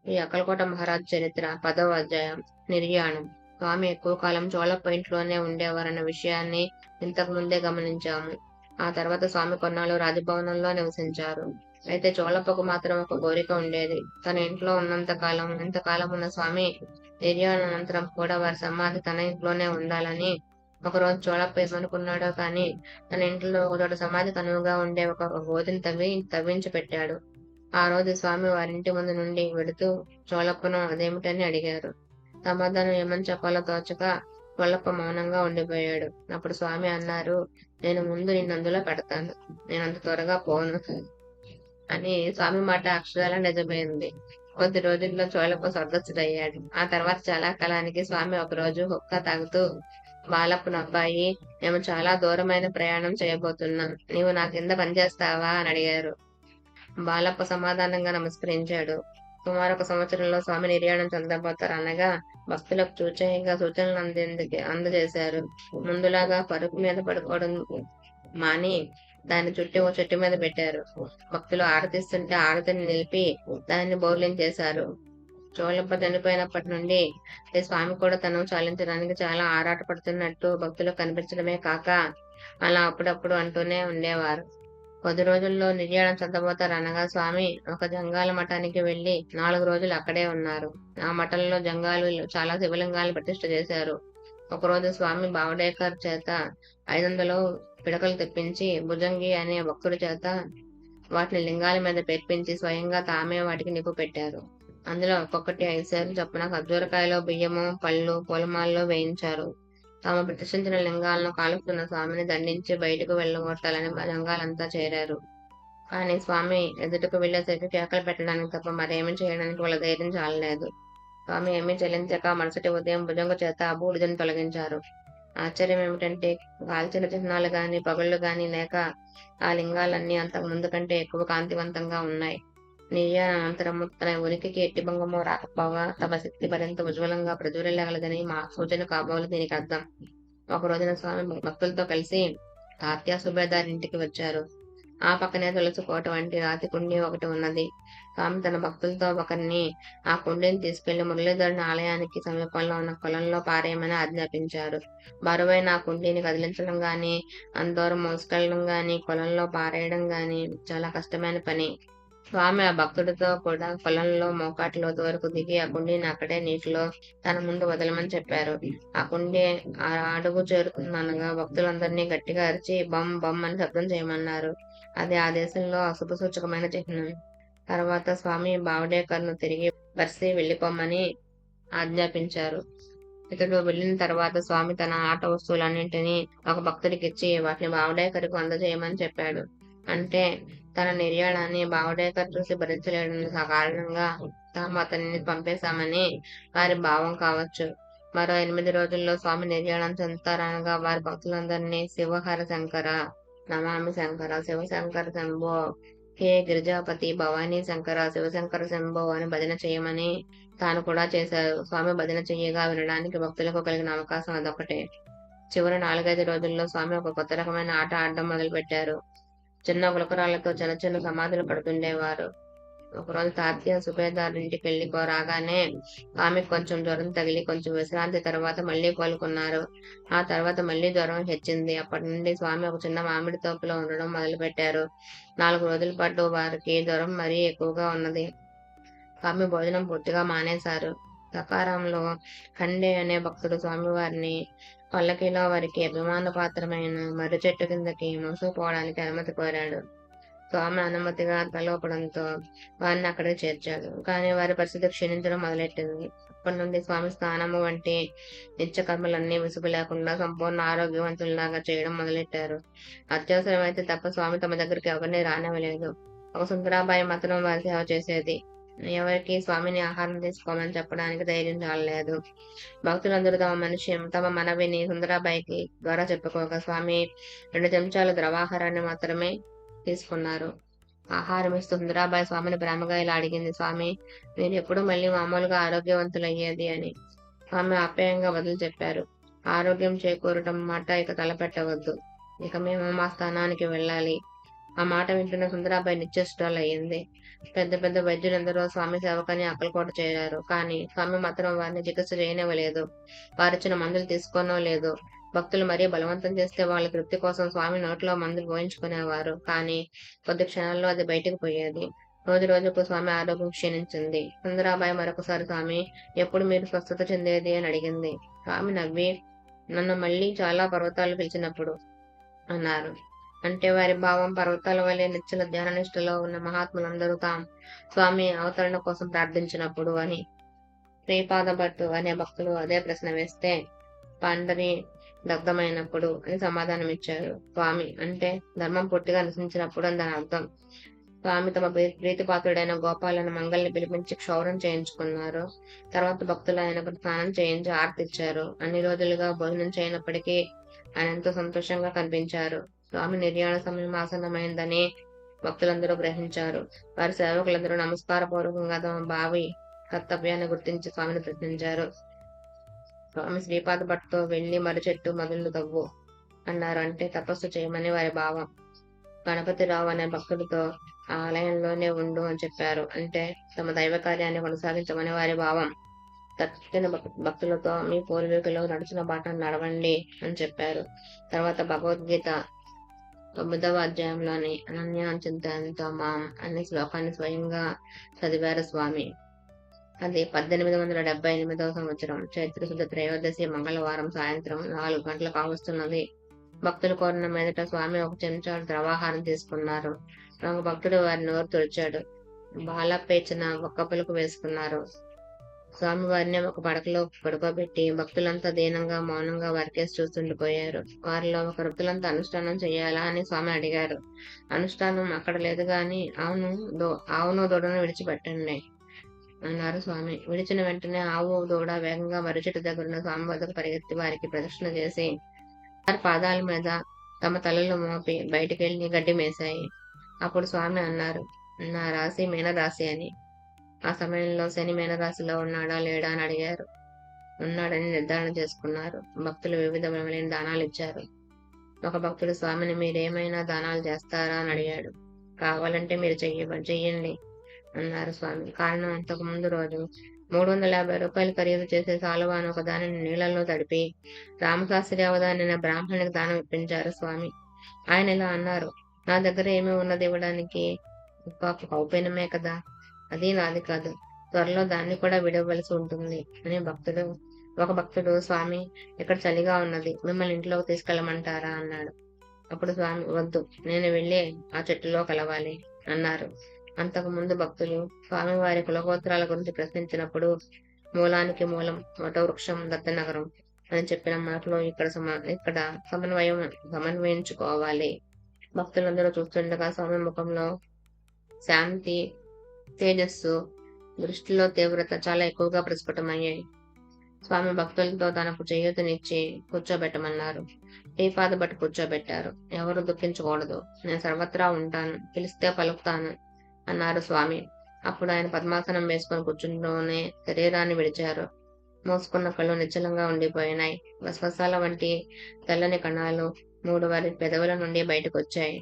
ఈ అక్కలకోట మహారాజు చరిత్ర 10వ అధ్యాయం. నిర్యాణం. స్వామి ఎక్కువ కాలం చోళప్ప ఇంట్లోనే ఉండేవారన్న విషయాన్ని ఇంతకు ముందే గమనించాము. ఆ తర్వాత స్వామి కొన్నాళ్ళు రాజభవనంలో నివసించారు. అయితే చోళప్పకు మాత్రం ఒక కోరిక ఉండేది. తన ఇంట్లో ఎంతకాలం ఉన్న స్వామి నిర్యాణానంతరం కూడా వారి సమాధి తన ఇంట్లోనే ఉండాలని. ఒకరోజు చోళప్ప ఏమనుకున్నాడో కానీ తన ఇంట్లో ఒకచోట సమాధి కనువుగా ఉండే ఒక గోతిని తవ్వించి పెట్టాడు. ఆ రోజు స్వామి వారింటి ముందు నుండి వెడుతూ చోళప్పను అదేమిటని అడిగారు. సమాధానం ఏమని చెప్పాలో తోచక చోళప్ప మౌనంగా ఉండిపోయాడు. అప్పుడు స్వామి అన్నారు, నేను ముందు నిన్ను అందులో పెడతాను, నేను అంత త్వరగా పోను అని. స్వామి మాట అక్షరాల నిజమైంది. కొద్ది రోజుల్లో చోళప్ప స్వర్గస్థుడయ్యాడు. ఆ తర్వాత చాలా కాలానికి స్వామి ఒకరోజు హుక్కా తాగుతూ, బాలప్పను అబ్బాయి, మేము చాలా దూరమైన ప్రయాణం చేయబోతున్నాం, నీవు నా కింద పనిచేస్తావా అని అడిగారు. బాలప్ప సమాధానంగా నమస్కరించాడు. సుమారు ఒక సంవత్సరంలో స్వామి నిర్యాణం చెందబోతారు అనగా భక్తులకు చూచేయంగా సూచనలు అందజేశారు. ముందులాగా పరుపు మీద పడుకోవడం మాని దాన్ని చుట్టి ఓ చెట్టు మీద పెట్టారు. భక్తులు ఆరతిస్తుంటే ఆరతిని నిలిపి దాన్ని బౌర్లించేశారు. చోళప్ప చనిపోయినప్పటి నుండి స్వామి కూడా తను చాలించడానికి చాలా ఆరాటపడుతున్నట్టు భక్తులకు కనిపించడమే కాక అలా అప్పుడప్పుడు అంటూనే ఉండేవారు. కొద్ది రోజుల్లో నిర్యాణం చెందబోతారు అనగా స్వామి ఒక జంగాల మఠానికి వెళ్లి 4 రోజులు అక్కడే ఉన్నారు. ఆ మఠంలో జంగాలు చాలా శివలింగాలు ప్రతిష్ఠ చేశారు. ఒకరోజు స్వామి బావడేకర్ చేత 500 పిడకలు తెప్పించి భుజంగి అనే భక్తుడి చేత వాటిని లింగాల మీద పేర్పించి స్వయంగా తామే వాటికి నిప్పు పెట్టారు. అందులో ఒక్కొక్కటి 5 సేర్లు చొప్పున ఖర్జూరకాయలో బియ్యము, పళ్ళు, పూలమాలలో వేయించారు. తాము ప్రతిష్ఠించిన లింగాలను కాలుస్తున్న స్వామిని దండించి బయటకు వెళ్ళగొట్టాలని జంగాలంతా చేరారు. కానీ స్వామి ఎదుటకు వెళ్లేసరికి కేకలు పెట్టడానికి తప్ప మరేమీ చేయడానికి వాళ్ళ ధైర్యం చాలలేదు. స్వామి ఏమీ చెల్లించక మరుసటి ఉదయం భుజంగ చేత ఆ బూడిదని తొలగించారు. ఆశ్చర్యం ఏమిటంటే కాల్చిన చిహ్నాలు గాని, పగుళ్లు గాని లేక ఆ లింగాలన్నీ అంతకు ముందు కంటే ఎక్కువ కాంతివంతంగా ఉన్నాయి. నిర్యాణానంతరము తన ఉనికికి ఎట్టి భంగము రాకపోగా తమ శక్తి మరింత ఉజ్వలంగా ప్రజ్వరిల్లగలదని మా సూచన కాబోలు దీనికి అర్థం. ఒక రోజున స్వామి భక్తులతో కలిసి తాత్యా సుబేదార్ ఇంటికి వచ్చారు. ఆ పక్కనే తులసి కోట వంటి రాతి కుండీ ఒకటి ఉన్నది. స్వామి తన భక్తులతో ఒకరిని ఆ కుండీని తీసుకెళ్లి మురళీధరుని ఆలయానికి సమీపంలో ఉన్న కొలంలో పారేయమని ఆజ్ఞాపించారు. బరువైన ఆ కుండీని కదిలించడం గాని, అంత దూరం మోసుకెళ్లడం గాని, కొలంలో పారేయడం గాని చాలా కష్టమైన పని. స్వామి ఆ భక్తుడితో కూడా పొలంలో మోకాటి లోతు వరకు దిగి ఆ కుండీని అక్కడే నీటిలో తన ముందు వదలమని చెప్పారు. ఆ కుండీ ఆ అడుగు చేరుతుందనగా భక్తులందరినీ గట్టిగా అరిచి బమ్ బమ్ అని శబ్దం చేయమన్నారు. అది ఆ దేశంలో అశుభ సూచకమైన చిహ్నం. తర్వాత స్వామి బావడేకర్ను తిరిగి బర్సి వెళ్లిపోమ్మని ఆజ్ఞాపించారు. ఇతడు వెళ్లిన తర్వాత స్వామి తన ఆట వస్తువులన్నింటినీ ఒక భక్తుడికిచ్చి వాటిని బావడేకర్కు అందజేయమని చెప్పాడు. అంటే తన నిర్యాణాన్ని బావడేకర్ చూసి భరించలేడన్న కారణంగా తాము అతనిని పంపేశామని వారి భావం కావచ్చు. మరో 8 రోజుల్లో స్వామి నిర్యాణం చెందుతారనగా వారి భక్తులందరినీ శివహర శంకర, నమామి శంకర, శివశంకర శంభో, హే గిరిజాపతి, భవానీ శంకర, శివశంకర శంభో అని భజన చేయమని తాను కూడా చేశారు. స్వామి భజన చెయ్యగా వినడానికి భక్తులకు కలిగిన అవకాశం అదొకటే. చివరి 4-5 రోజుల్లో స్వామి ఒక కొత్త రకమైన ఆట ఆడడం మొదలుపెట్టారు. చిన్న గులకరాళ్లతో చిన్న చిన్న సమాధులు కడుతుండేవారు. ఒకరోజు తాత్య సుబేదార్ ఇంటికి రాగానే స్వామికి కొంచెం జ్వరం తగిలి కొంచెం విశ్రాంతి తర్వాత మళ్లీ కోలుకున్నారు. ఆ తర్వాత మళ్లీ జ్వరం హెచ్చింది. అప్పటి నుండి స్వామి ఒక చిన్న మామిడి తోపులో ఉండడం మొదలుపెట్టారు. 4 రోజుల పాటు వారికి జ్వరం మరీ ఎక్కువగా ఉన్నది. స్వామి భోజనం పూర్తిగా మానేశారు. సకారంలో ఖండే అనే భక్తుడు స్వామివారిని పల్లకీలో వారికి అభిమానపాత్రమైన మర్రి చెట్టు కిందకి మోసుకుపోవడానికి అనుమతి కోరాడు. స్వామి అనుమతిగా తలోపడంతో వారిని అక్కడికి చేర్చాడు. కానీ వారి పరిస్థితి క్షీణించడం మొదలెట్టింది. అప్పటి నుండి స్వామి స్నానము వంటి నిత్య కర్మలన్నీ విసుగు లేకుండా సంపూర్ణ ఆరోగ్యవంతుల్లాగా చేయడం మొదలెట్టారు. అత్యవసరమైతే తప్ప స్వామి తమ దగ్గరికి ఎవరిని రానివ్వలేదు. ఒక సుందరాబాయి మాత్రం వారి సేవ చేసేది. ఎవరికి స్వామిని ఆహారం తీసుకోమని చెప్పడానికి ధైర్యం చాలలేదు. భక్తులందరూ తమ మనవిని సుందరాబాయికి ద్వారా చెప్పుకోగా స్వామి 2 చెంచాలు ద్రవాహారాన్ని మాత్రమే తీసుకున్నారు. ఆహారం ఇస్తూ సుందరాబాయి స్వామిని ప్రేమగా ఇలా అడిగింది, స్వామి, మీరు ఎప్పుడు మళ్ళీ మామూలుగా ఆరోగ్యవంతులయ్యేది అని. స్వామి ఆప్యాయంగా బదులు చెప్పారు, ఆరోగ్యం చేకూరటం మాట ఇక తలపెట్టవద్దు. ఇక మేము మా స్థానానికి వెళ్ళాలి. ఆ మాట వింటున్న సుందరాబాయి నిశ్చేష్టురాలయ్యింది. పెద్ద పెద్ద వైద్యులందరూ స్వామి సేవకని అక్కలకోట చేరారు. కానీ స్వామి మాత్రం వారిని చికిత్స చేయనివ్వలేదు. వారిచ్చిన మందులు తీసుకోనో లేదు. భక్తులు మరీ బలవంతం చేస్తే వాళ్ళ తృప్తి కోసం స్వామి నోట్లో మందులు పోయించుకునేవారు. కానీ కొద్ది క్షణాల్లో అది బయటికి పోయేది. రోజు రోజుకు స్వామి ఆరోగ్యం క్షీణించింది. సుందరాబాయి మరొకసారి స్వామి, ఎప్పుడు మీరు స్వస్థత చెందేది అని అడిగింది. స్వామి నవ్వి, నన్ను మళ్ళీ చాలా పర్వతాలు పిలిచినప్పుడు అన్నారు. అంటే వారి భావం పర్వతాల వలె నిశ్చల ధ్యాననిష్టలో ఉన్న మహాత్ములందరూ స్వామి అవతరణ కోసం ప్రార్థించినప్పుడు అని. శ్రీపాదభట్టు అనే భక్తులు అదే ప్రశ్న వేస్తే పండరి దగ్ధమైనప్పుడు అని సమాధానమిచ్చారు. స్వామి అంటే ధర్మం పూర్తిగా నశించినప్పుడు అని దాని అర్థం. స్వామి తమ ప్రీతిపాత్రుడైన గోపాలను మంగళని పిలిపించి క్షౌరం చేయించుకున్నారు. తర్వాత భక్తులు ఆయనకు స్నానం చేయించి ఆర్తిచ్చారు. అన్ని రోజులుగా భోజనం చేయనప్పటికీ ఆయన ఎంతో సంతోషంగా కనిపించారు. స్వామి నిర్యాణ సమయం ఆసన్నమైందని భక్తులందరూ గ్రహించారు. వారి సేవకులందరూ నమస్కార పూర్వకంగా తమ భావి కర్తవ్యాన్ని గుర్తించి స్వామిని ప్రశ్నించారు. స్వామి శ్రీపాద భట్తో వెళ్లి మర్రి చెట్టు మొదలు తవ్వు అన్నారు. అంటే తపస్సు చేయమని వారి భావం. గణపతిరావు అనే భక్తుడితో ఆ ఆలయంలోనే ఉండు అని చెప్పారు. అంటే తమ దైవ కార్యాన్ని కొనసాగించమని వారి భావం. తక్కిన భక్తులతో మీ పూర్వీకులు నడిచిన బాటను నడవండి అని చెప్పారు. తర్వాత భగవద్గీత 9వ అధ్యాయంలోని అనన్యాచింతతో మాం అనే శ్లోకాన్ని స్వయంగా చదివారు స్వామి. అది 1878వ సంవత్సరం చైత్రశుద్ధ త్రయోదశి మంగళవారం సాయంత్రం 4 గంటలకు కావస్తున్నది. భక్తులు కోరిన మీదట స్వామి ఒక చెంచాడు ద్రవాహారం తీసుకున్నారు. ఒక భక్తుడు వారి నోరు తుడిచాడు. బాలపేచిన ఒక్క పలుకు వేసుకున్నారు. స్వామి వారిని ఒక పడకలో పడుకోబెట్టి భక్తులంతా దీనంగా మౌనంగా వారికేసి చూస్తుండిపోయారు. వారిలో ఒక వృత్తులంతా అనుష్ఠానం చెయ్యాలా అని స్వామి అడిగారు. అనుష్ఠానం అక్కడ లేదు గాని ఆవును దూడను విడిచిపెట్టండి అన్నారు స్వామి. విడిచిన వెంటనే ఆవు దూడ వేగంగా మర్రి చెట్టు దగ్గరున్న స్వామి వద్దకు పరిగెత్తి వారికి ప్రదక్షిణ చేసి వారి పాదాల మీద తమ తలలు మోపి బయటికెళ్లి గడ్డి మేశాయి. అప్పుడు స్వామి అన్నారు, నా రాశి మీనరాశి అని. ఆ సమయంలో శని మీనరాశిలో ఉన్నాడా లేడా అని అడిగారు. ఉన్నాడని నిర్ధారణ చేసుకున్నారు. భక్తులు వివిధ విలువైన దానాలు ఇచ్చారు. ఒక భక్తుడు స్వామిని మీరేమైనా దానాలు చేస్తారా అని అడిగాడు. కావాలంటే మీరు చెయ్యండి అన్నారు స్వామి. కారణం, అంతకు ముందు రోజు 350 రూపాయలు ఖరీదు చేసే సాలువాను ఒక దానిని నీళ్లలో తడిపి రామశాస్త్రి అవదానిన బ్రాహ్మణునికి దానం ఇప్పించారు స్వామి. ఆయన ఇలా అన్నారు, నా దగ్గర ఏమీ ఉన్నది ఇవ్వడానికి, ఒక కౌపీనమే కదా, అది నాది కాదు, త్వరలో దాన్ని కూడా విడవలసి ఉంటుంది అని ఒక భక్తుడు స్వామి, ఇక్కడ చలిగా ఉన్నది, మిమ్మల్ని ఇంట్లోకి తీసుకెళ్ళమంటారా అన్నాడు. అప్పుడు స్వామి, వద్దు, నేను వెళ్ళి ఆ చెట్టులో కలవాలి అన్నారు. అంతకు ముందు భక్తులు స్వామి వారి కులగోత్రాల గురించి ప్రశ్నించినప్పుడు మూలానికి మూలం వటవృక్షం దత్తనగరం అని చెప్పిన మాటలో ఇక్కడ సమన్వయించుకోవాలి. భక్తులందరూ చూస్తుండగా స్వామి ముఖంలో శాంతి, తేజస్సు, దృష్టిలో తీవ్రత చాలా ఎక్కువగా ప్రస్ఫుటమయ్యాయి. స్వామి భక్తులతో తనకు చేయూతనిచ్చి కూర్చోబెట్టమన్నారు. శ్రీపాద బట్టి కూర్చోబెట్టారు. ఎవరు దుఃఖించకూడదు, నేను సర్వత్రా ఉంటాను, పిలిస్తే పలుకుతాను అన్నారు స్వామి. అప్పుడు ఆయన పద్మాసనం వేసుకుని కూర్చుంటూనే శరీరాన్ని విడిచారు. మూసుకున్న కళ్ళు నిశ్చలంగా ఉండిపోయినాయి. వస్వసాల వంటి తెల్లని కణాలు 3 వారి పెదవుల నుండి బయటకు వచ్చాయి.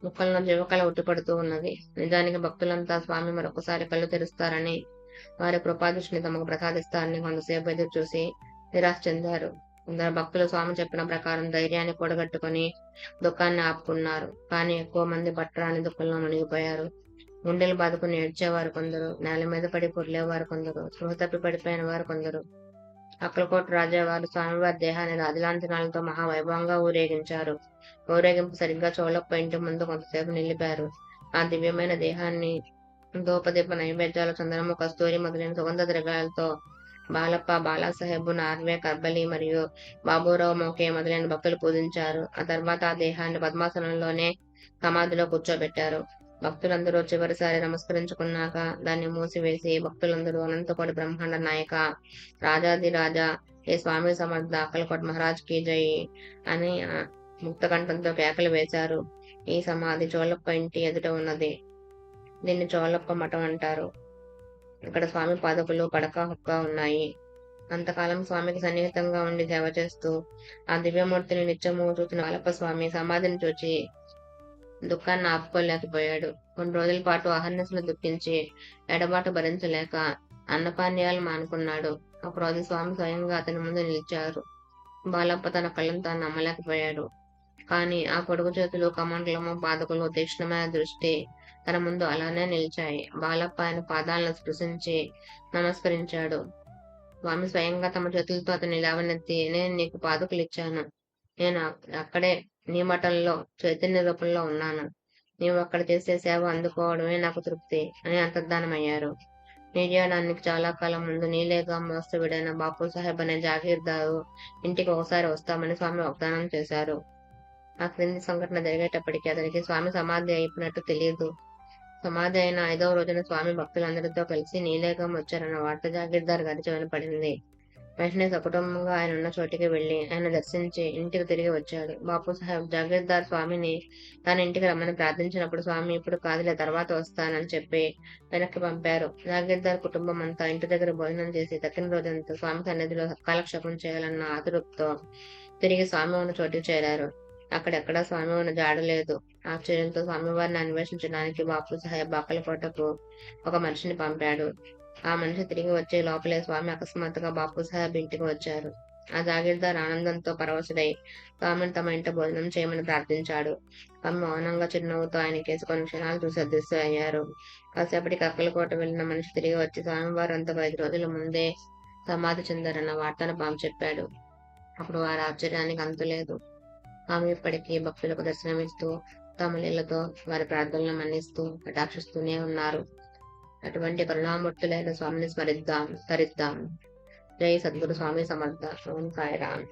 ముక్కల్లో జీవకళ ఉట్టిపడుతూ ఉన్నది. నిజానికి భక్తులంతా స్వామి మరొకసారి కళ్ళు తెరుస్తారని, వారి కృపాదృష్టిని తమకు ప్రసాదిస్తారని కొంతసేపు ఎదురు చూసి నిరాశ చెందారు. కొందరు భక్తులు స్వామి చెప్పిన ప్రకారం ధైర్యాన్ని కూడగట్టుకుని దుఃఖాన్ని ఆపుకున్నారు. కానీ ఎక్కువ మంది పట్టరాని దుఃఖంలో మునిగిపోయారు. గుండెలు బాదుకుని ఏడ్చేవారు కొందరు, నేల మీద పడి పొర్లేవారు కొందరు, స్పృహ తప్పి పడిపోయిన వారు కొందరు. అక్కలకోట రాజావారు స్వామివారి దేహాన్ని రాజలాంఛనాలతో మహావైభవంగా ఊరేగించారు. ఊరేగింపు సరిగ్గా చోళప్ప ఇంటి ముందు కొంతసేపు నిలిపారు. ఆ దివ్యమైన దేహాన్ని ధూపదీప నైవేద్యాలు, చందనము, కస్తూరి మొదలైన సుగంధ ద్రవ్యాలతో బాలప్ప, బాలాసాహెబ్, నార్వే, కర్బలి మరియు బాబురావు మోకే మొదలైన భక్తులు పూజించారు. ఆ తర్వాత ఆ దేహాన్ని పద్మాసనంలోనే సమాధిలో కూర్చోబెట్టారు. భక్తులందరూ చివరిసారి నమస్కరించుకున్నాక దాన్ని మూసివేసి భక్తులందరూ అనంతకోటి బ్రహ్మాండ నాయక, రాజాది రాజా, ఏ స్వామి సమర్థ, అక్కలకోట మహారాజ్ కి జై అని ముక్తకంఠంతో కేకలు వేశారు. ఈ సమాధి చోళప్ప ఇంటి ఎదుట ఉన్నది. దీన్ని చోళప్ప మఠం అంటారు. ఇక్కడ స్వామి పాదకులు పడక హుక్క ఉన్నాయి. అంతకాలం స్వామికి సన్నిహితంగా ఉండి సేవ చేస్తూ ఆ దివ్యమూర్తిని నిత్యము చూసిన బాలప్ప స్వామి సమాధిని చూచి దుఃఖాన్ని ఆపుకోలేకపోయాడు. కొన్ని రోజుల పాటు అహర్నిశలు దుఃఖించి ఎడబాటు భరించలేక అన్నపానీయాలు మానుకున్నాడు. ఒకరోజు స్వామి స్వయంగా అతని ముందు నిలిచారు. బాలప్ప తన కళ్ళను తాను నమ్మలేకపోయాడు. కానీ ఆ పొడుగు చేతులు, కమండలము, పాదకులు, తీక్ష్ణమైన దృష్టి తన ముందు అలానే నిలిచాయి. బాలప్ప ఆయన పాదాలను స్పృశించి నమస్కరించాడు. స్వామి స్వయంగా తమ చేతులతో అతన్ని లేవనెత్తి, నేను నీకు పాదుకలిచ్చాను. నేను అక్కడే నీ మఠంలో చైతన్య రూపంలో ఉన్నాను. నీవు అక్కడ చేసే సేవ అందుకోవడమే నాకు తృప్తి అని అంతర్ధానమయ్యారు. నిర్యాణానికి చాలా కాలం ముందు నీలేగాం వాస్తవుడైన బాపు సాహెబ్ అనే జాగీర్దారు ఇంటికి ఒకసారి వస్తామని స్వామి వాగ్దానం చేశారు. ఆ క్రింది సంఘటన జరిగేటప్పటికీ అతనికి స్వామి సమాధి అయిపోయినట్టు తెలియదు. సమాధి అయిన 5వ రోజున స్వామి భక్తులందరితో కలిసి నీలేగాం వచ్చారన్న వార్త జాగీర్దార్ గారి చెవిన పడింది. వెంటనే సకుటుంబంగా ఆయన ఉన్న చోటికి వెళ్లి ఆయన దర్శించి ఇంటికి తిరిగి వచ్చాడు. బాపు సాహెబ్ జాగీర్దార్ స్వామిని తన ఇంటికి రమ్మని ప్రార్థించినప్పుడు స్వామి ఇప్పుడు కాదులే తర్వాత వస్తానని చెప్పి వెనక్కి పంపారు. జాగీర్దార్ కుటుంబం అంతా ఇంటి దగ్గర భోజనం చేసి తక్కిన రోజంతా స్వామి సన్నిధిలో కాలక్షేపం చేయాలన్న ఆతురతతో తిరిగి స్వామి ఉన్న చోటికి చేరారు. అక్కడెక్కడా స్వామి ఉన్న జాడలేదు. ఆశ్చర్యంతో స్వామివారిని అన్వేషించడానికి బాపు సాహెబ్ బాకలకోటకు ఒక మనిషిని పంపాడు. ఆ మనిషి తిరిగి వచ్చే లోపలే స్వామి అకస్మాత్తుగా బాపు సాహెబ్ ఇంటికి వచ్చారు. ఆ జాగీర్దార్ ఆనందంతో పరవశుడై స్వామిని తమ ఇంట భోజనం చేయమని ప్రార్థించాడు. స్వామి మౌనంగా చిరునవ్వుతో ఆయన కేసు కొన్ని క్షణాలు చూసి అదృశ్య అయ్యారు. కాసేపటికి అక్కలకోట వెళ్లిన మనిషి తిరిగి వచ్చి స్వామివారు అంతకు 5 రోజుల ముందే సమాధి చెందారన్న వార్తను బాంబు చెప్పాడు. అప్పుడు వారి ఆశ్చర్యానికి అంతులేదు. స్వామి ఇప్పటికీ భక్తులకు దర్శనమిస్తూ తమ లీలతో వారి ప్రార్థనలు మన్నిస్తూ కటాక్షిస్తూనే ఉన్నారు. అటువంటి కరుణామూర్తులైన స్వామిని స్మరిద్దాం, తరిద్దాం. జై సద్గురు స్వామి సమర్థ. ఓం సాయిరామ్.